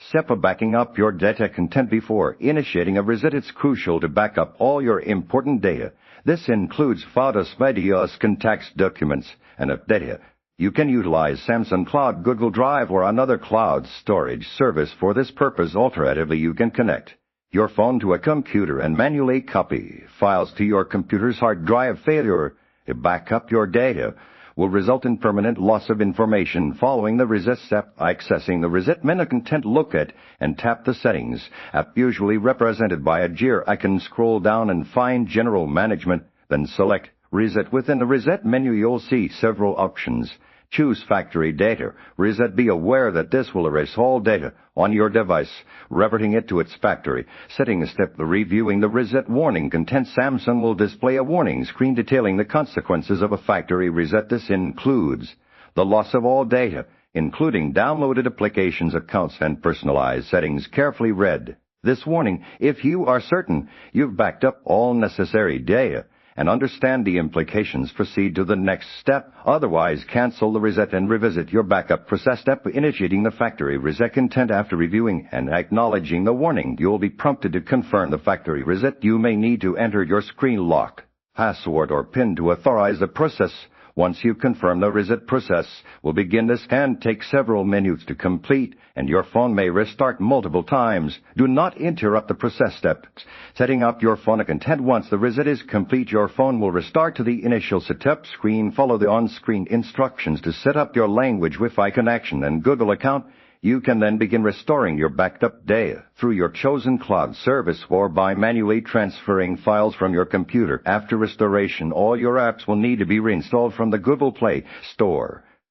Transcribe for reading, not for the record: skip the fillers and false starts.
step of backing up your data content before initiating a reset. It's crucial to back up all your important data. This includes photos, videos, contacts, documents, and data. You can utilize Samsung Cloud, Google Drive, or another cloud storage service for this purpose. Alternatively, you can connect your phone to a computer and manually copy files to your computer's hard drive. Failure to back up your data will result in permanent loss of information. Following the reset step, accessing the reset menu content, look at and tap the Settings app, usually represented by a gear icon. Scroll down and find General Management, then select Reset. Within the reset menu, you'll see several options. Choose Factory Data Reset. Be aware that this will erase all data on your device, reverting it to its factory settings. Step reviewing the reset warning content. Samsung will display a warning screen detailing the consequences of a factory reset. This includes the loss of all data, including downloaded applications, accounts, and personalized settings. Carefully read this warning if you are certain you've backed up all necessary data and understand the implications. Proceed to the next step. Otherwise, cancel the reset and revisit your backup process. Step initiating the factory reset content. After reviewing and acknowledging the warning, you'll be prompted to confirm the factory reset. You may need to enter your screen lock, password, or PIN to authorize the process. Once you confirm, the reset process will begin. This can take several minutes to complete, and your phone may restart multiple times. Do not interrupt the process steps. Setting up your phone content. Once the reset is complete, your phone will restart to the initial setup screen. Follow the on-screen instructions to set up your language Wi-Fi connection and Google account. You can then begin restoring your backed up data through your chosen cloud service or by manually transferring files from your computer. After restoration, all your apps will need to be reinstalled from the Google Play Store.